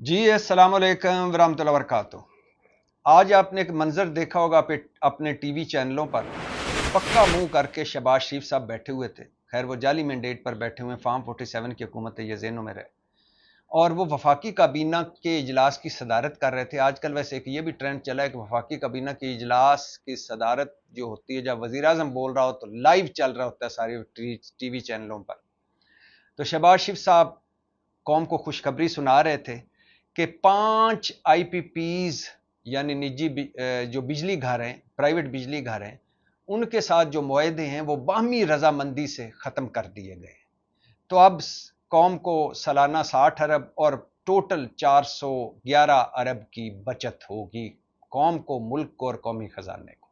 जी अस्सलाम वालेकुम वरहमतुल्लाहि वबरकातुहू। आज आपने एक मंजर देखा होगा अपने टीवी चैनलों पर। पक्का मुंह करके शहबाज शरीफ साहब बैठे हुए थे। खैर वो जाली मैंडेट पर बैठे हुए, फार्म 47 की हुकूमत है, ये ज़हनों में रहे। और वो वफाकी काबीना के इजलास की सदारत कर रहे थे। आजकल वैसे एक ये भी ट्रेंड चला है कि वफाकी काबीना के इजलास की सदारत जो होती है, जब वज़ीर आज़म बोल रहा हो तो लाइव चल रहा होता है सारे टीवी चैनलों पर। तो शहबाज शरीफ साहब कौम को खुशखबरी सुना रहे थे कि 5 आईपीपीज यानी निजी जो बिजली घर हैं, प्राइवेट बिजली घर हैं, उनके साथ जो मुआहदे हैं वो बाहमी रजामंदी से ख़त्म कर दिए गए। तो अब कौम को सालाना 60 अरब और टोटल 411 अरब की बचत होगी, कौम को, मुल्क को और कौमी खजाने को।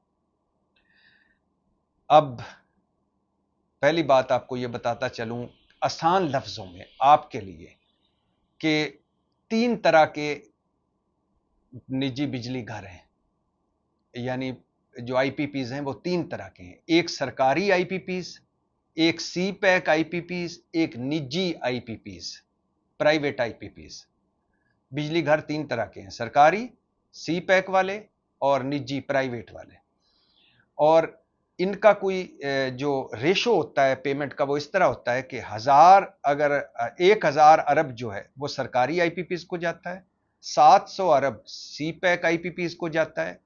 अब पहली बात आपको यह बताता चलूं आसान लफ्जों में आपके लिए कि 3 तरह के निजी बिजली घर हैं, यानी जो आईपीपीज हैं वो 3 तरह के हैं। एक सरकारी आईपीपीज, एक सी पैक आईपीपीज, एक निजी आईपीपीज, प्राइवेट आईपीपीज। बिजली घर 3 तरह के हैं, सरकारी, सी पैक वाले और निजी प्राइवेट वाले। और इनका कोई जो रेशो होता है पेमेंट का वो इस तरह होता है कि 1000 अरब जो है वो सरकारी आईपीपीज को जाता है, 700 अरब सी पैक आईपीपीज को जाता है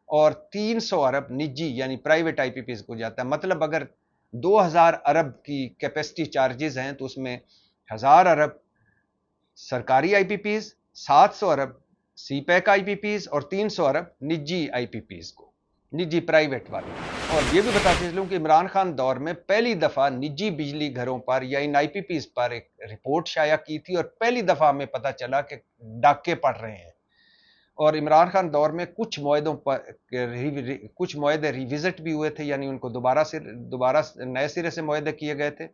और 300 अरब निजी यानी प्राइवेट आईपीपीज को जाता है। मतलब अगर 2000 अरब की कैपेसिटी चार्जेस हैं तो उसमें 1000 अरब सरकारी आईपीपीज, 700 अरब सी पैक आईपीपीज और 300 अरब निजी आईपीपीज को, निजी प्राइवेट वाले। और ये भी बताते चलूं कि इमरान खान दौर में पहली दफा निजी बिजली घरों पर या इन आईपीपीज पर एक रिपोर्ट शाया की थी और पहली दफा हमें पता चला कि डाके पड़ रहे हैं। और इमरान खान दौर में कुछ मुआहदों पर कुछ मुआहदे रिविजिट भी हुए थे, यानी उनको दोबारा नए सिरे से मुआहदे किए गए थे।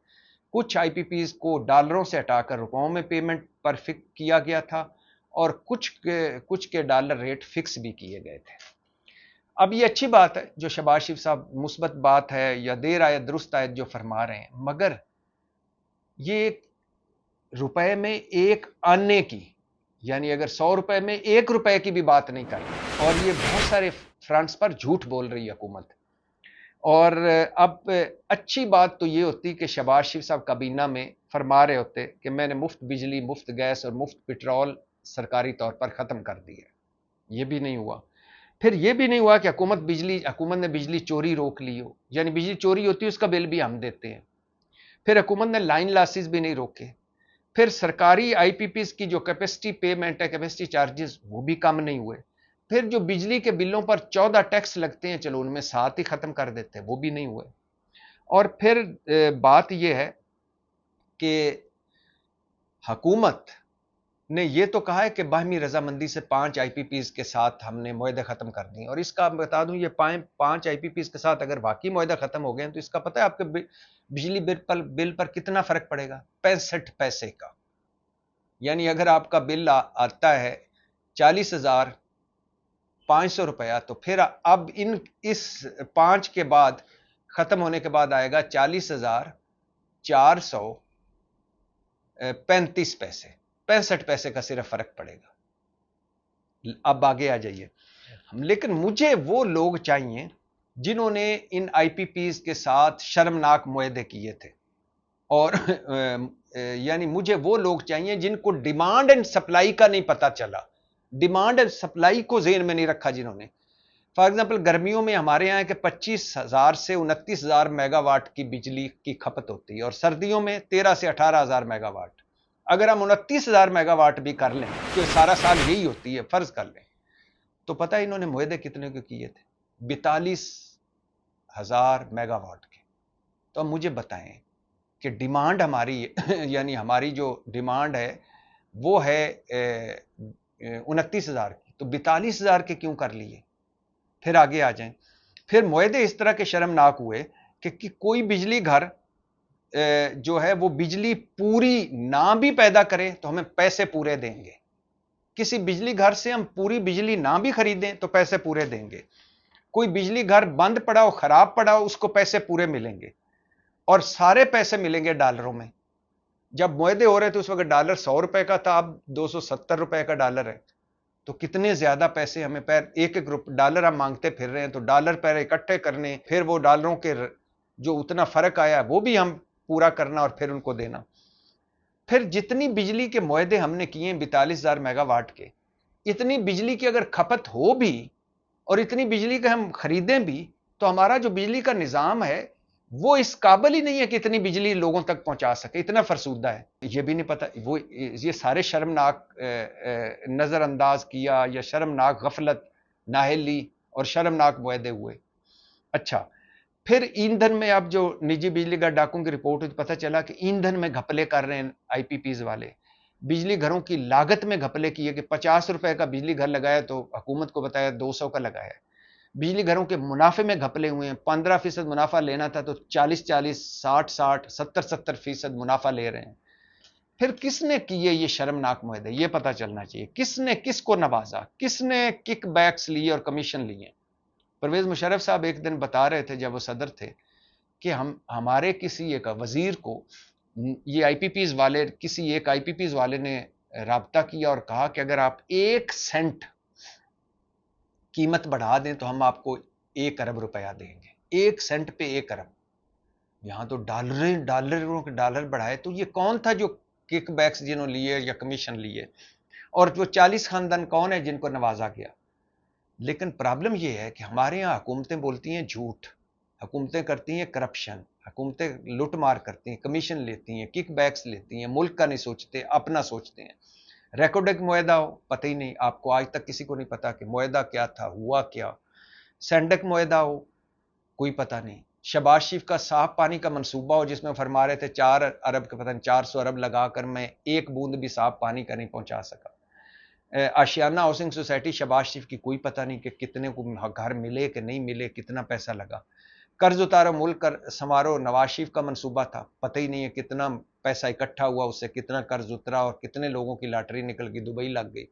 कुछ आईपीपीज को डॉलरों से हटाकर रुपयों में पेमेंट पर फिक्स किया गया था और कुछ के डॉलर रेट फिक्स भी किए गए थे। अब ये अच्छी बात है जो शहबाज शरीफ साहब मुस्बत बात है या देर आयत दुरुस्त आयत जो फरमा रहे हैं, मगर ये रुपए में एक आने की, यानी अगर 100 रुपए में 1 रुपए की भी बात नहीं कर रही, और ये बहुत सारे फ्रंट्स पर झूठ बोल रही है हुकूमत। और अब अच्छी बात तो ये होती कि शहबाज शरीफ साहब काबीना में फरमा रहे होते कि मैंने मुफ्त बिजली, मुफ्त गैस और मुफ्त पेट्रोल सरकारी तौर पर ख़त्म कर दिया। ये भी नहीं हुआ। फिर ये भी नहीं हुआ कि हुकूमत ने बिजली चोरी रोक ली हो, यानी बिजली चोरी होती है उसका बिल भी हम देते हैं। फिर हुकूमत ने लाइन लॉसेस भी नहीं रोके। फिर सरकारी आईपीपीज की जो कैपेसिटी पेमेंट है, कैपेसिटी चार्जेस, वो भी कम नहीं हुए। फिर जो बिजली के बिलों पर 14 टैक्स लगते हैं, चलो उनमें 7 ही खत्म कर देते हैं, वो भी नहीं हुए। और फिर बात यह है कि हुकूमत ने यह तो कहा है कि बाहमी रजामंदी से 5 आईपीपीज के साथ हमने मुआहदे खत्म कर दिए। और इसका बता दूं, ये 5 आईपीपीज के साथ अगर वाकई मुआहदे खत्म हो गए तो इसका पता है आपके बिजली बिल पर कितना फर्क पड़ेगा? 65 पैसे का। यानी अगर आपका बिल आता है 40,500 रुपया, तो फिर अब इस 5 के बाद खत्म होने के बाद आएगा 40,435 पैसे, 65 पैसे का सिर्फ फर्क पड़ेगा। अब आगे आ जाइए। लेकिन मुझे वो लोग चाहिए जिन्होंने इन आईपीपीज के साथ शर्मनाक मुआहदे किए थे, और यानी मुझे वो लोग चाहिए जिनको डिमांड एंड सप्लाई का नहीं पता चला, डिमांड एंड सप्लाई को जेहन में नहीं रखा जिन्होंने। फॉर एग्जाम्पल गर्मियों में हमारे यहाँ के 25,000 से 29,000 मेगावाट की बिजली की खपत होती है और सर्दियों में 13 से 18,000 मेगावाट। अगर हम 29,000 मेगावाट भी कर लें, तो सारा साल यही होती है, फर्ज कर लें, तो पता है इन्होंने मुआहदे कितने के किए थे? 42,000 मेगावाट के। तो अब मुझे बताएं कि डिमांड हमारी यानी हमारी जो डिमांड है वो है 29,000 की, तो 42,000 के क्यों कर लिए? फिर आगे आ जाएं। फिर मुआहदे इस तरह के शर्मनाक हुए कि कोई बिजली घर जो है वो बिजली पूरी ना भी पैदा करे तो हमें पैसे पूरे देंगे। किसी बिजली घर से हम पूरी बिजली ना भी खरीदें तो पैसे पूरे देंगे। कोई बिजली घर बंद पड़ा हो, खराब पड़ा हो, उसको पैसे पूरे मिलेंगे और सारे पैसे मिलेंगे डॉलरों में। जब मुआहदे हो रहे थे उस वक्त डॉलर 100 रुपए का था, अब 270 रुपए का डॉलर है। तो कितने ज्यादा पैसे हमें एक एक डॉलर हम मांगते फिर रहे हैं, तो डॉलर पैर इकट्ठे करने, फिर वो डॉलरों के जो उतना फर्क आया वो भी हम पूरा करना और फिर उनको देना। फिर जितनी बिजली के मुआहदे हमने किए 42,000 मेगावाट के, इतनी बिजली की अगर खपत हो भी और इतनी बिजली के हम खरीदें भी, तो हमारा जो बिजली का निजाम है वो इस काबिल ही नहीं है कि इतनी बिजली लोगों तक पहुंचा सके, इतना फरसूदा है। ये भी नहीं पता वो ये सारे शर्मनाक नजरअंदाज किया या शर्मनाक गफलत, नाहली और शर्मनाक मुआहदे हुए। अच्छा, फिर ईंधन में अब जो निजी बिजली घर डाकों की रिपोर्ट हुई तो पता चला कि ईंधन में घपले कर रहे हैं आईपीपीज वाले। बिजली घरों की लागत में घपले किए कि 50 रुपए का बिजली घर लगाया तो हुकूमत को बताया 200 का लगाया। बिजली घरों के मुनाफे में घपले हुए हैं, 15% मुनाफा लेना था तो 40-40, 60-60, 70-70% मुनाफा ले रहे हैं। फिर किसने किए ये शर्मनाक मुआहदे, ये पता चलना चाहिए। किसने किसको नवाजा, किसने किक बैक्स लिए और कमीशन लिए। परवेज मुशर्रफ साहब एक दिन बता रहे थे जब वो सदर थे कि हमारे किसी एक वजीर को ये आईपीपीज वाले, किसी एक आईपीपीज वाले ने राब्ता किया और कहा कि अगर आप 1 सेंट कीमत बढ़ा दें तो हम आपको 1 अरब रुपया देंगे। 1 सेंट पे 1 अरब। यहां तो डॉलरों के डॉलर बढ़ाए, तो ये कौन था जो किकबैक्स जिन्होंने लिए या कमीशन लिए, और वो 40 खानदान कौन है जिनको नवाजा गया। लेकिन प्रॉब्लम यह है कि हमारे यहां हुकूमतें बोलती हैं झूठ, हुकूमतें करती हैं करप्शन, हुकूमतें लूट मार करती हैं, कमीशन लेती हैं, किकबैक्स लेती हैं, मुल्क का नहीं सोचते, अपना सोचते हैं। रेकोडेक मुआहदा हो, पता ही नहीं आपको, आज तक किसी को नहीं पता कि मुआहदा क्या था, हुआ क्या। सैंडक मुआहदा हो, कोई पता नहीं। शबाज शरीफ का साफ पानी का मंसूबा हो जिसमें फरमा रहे थे 4 अरब के पता नहीं 400 अरब लगाकर मैं एक बूंद भी साफ पानी का नहीं पहुंचा सका। आशियाना हाउसिंग सोसाइटी शबाज शरीफ की कोई पता नहीं कि कितने को घर मिले कि नहीं मिले, कितना पैसा लगा। कर्ज उतारो मुल्क कर संवारो नवाज शरीफ का मंसूबा था, पता ही नहीं है कितना पैसा इकट्ठा हुआ, उससे कितना कर्ज उतरा और कितने लोगों की लॉटरी निकल गई, दुबई लग गई।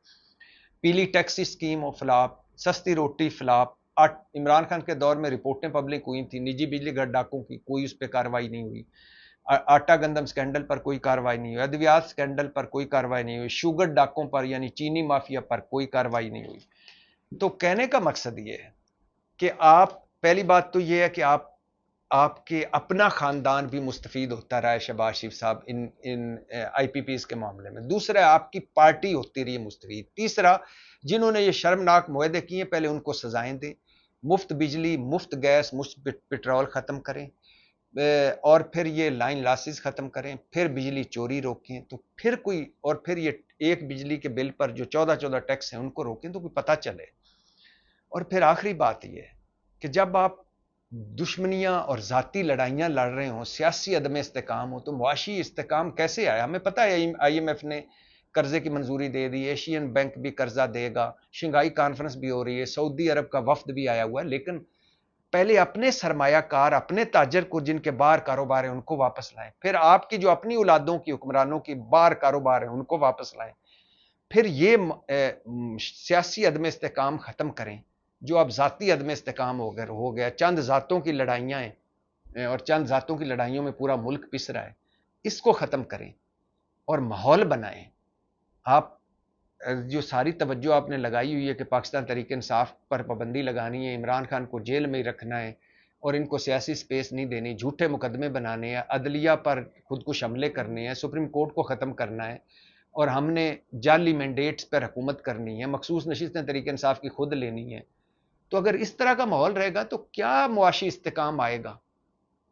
पीली टैक्सी स्कीम और फ्लॉप, सस्ती रोटी फ्लॉप। इमरान खान के दौर में रिपोर्टें पब्लिक हुई थी निजी बिजली घर डाकों की, कोई उस पर कार्रवाई नहीं हुई। आटा गंदम स्कैंडल पर कोई कार्रवाई नहीं हुई, अद्वियात स्कैंडल पर कोई कार्रवाई नहीं हुई, शुगर डाकों पर यानी चीनी माफिया पर कोई कार्रवाई नहीं हुई। तो कहने का मकसद ये है कि आप, पहली बात तो ये है कि आपके अपना खानदान भी मुस्तफीद होता रहा है शहबाज शरीफ साहब इन इन आईपीपीज के मामले में। दूसरा, आपकी पार्टी होती रही मुस्तफीद। तीसरा, जिन्होंने ये शर्मनाक मुआहदे किए पहले उनको सजाएं दें, मुफ्त बिजली, मुफ्त गैस, मुफ्त पेट्रोल खत्म करें, और फिर ये लाइन लॉसेस खत्म करें, फिर बिजली चोरी रोकें, तो फिर कोई, और फिर ये एक बिजली के बिल पर जो 14-14 टैक्स हैं उनको रोकें तो कोई पता चले। और फिर आखिरी बात यह है कि जब आप दुश्मनियां और जाती लड़ाइयां लड़ रहे हो, सियासी अदम इस्तेकाम हो, तो मुआशी इस्तेकाम कैसे आया। हमें पता है IMF ने कर्जे की मंजूरी दे दी, एशियन बैंक भी कर्जा देगा, शंघाई कॉन्फ्रेंस भी हो रही है, सऊदी अरब का वफ्द भी आया हुआ है। लेकिन पहले अपने सरमायाकार, अपने ताजर को जिनके बाहर कारोबार है उनको वापस लाएं, फिर आपकी जो अपनी औलादों की हुक्मरानों की बाहर कारोबार है उनको वापस लाएं, फिर ये सियासी अदम इस्तेकाम खत्म करें जो अब जाती अदम इस्तेकाम हो गया। चंद जातों की लड़ाइयां हैं और चंद जातों की लड़ाइयों में पूरा मुल्क पिस रहा है, इसको खत्म करें और माहौल बनाएं। आप जो सारी तवज्जो आपने लगाई हुई है कि पाकिस्तान तहरीक इंसाफ पर पाबंदी लगानी है, इमरान खान को जेल में ही रखना है और इनको सियासी स्पेस नहीं देनी, झूठे मुकदमे बनाने हैं, अदलिया पर खुदकुश हमले करने हैं, सुप्रीम कोर्ट को ख़त्म करना है और हमने जाली मैंडेट्स पर हुकूमत करनी है, मखसूस नशिस्तें तहरीक इंसाफ की खुद लेनी है। तो अगर इस तरह का माहौल रहेगा तो क्या मुआशी इस्तेकाम आएगा।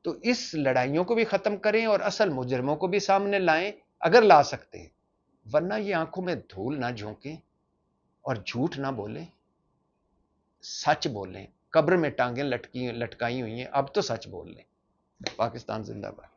तो इस लड़ाइयों को भी ख़त्म करें और असल मुजरमों को भी सामने लाएं अगर ला सकते हैं, वरना ये आंखों में धूल ना झोंकें और झूठ ना बोलें, सच बोलें। कब्र में टांगें लटकाई हुई हैं, अब तो सच बोल लें। पाकिस्तान जिंदाबाद।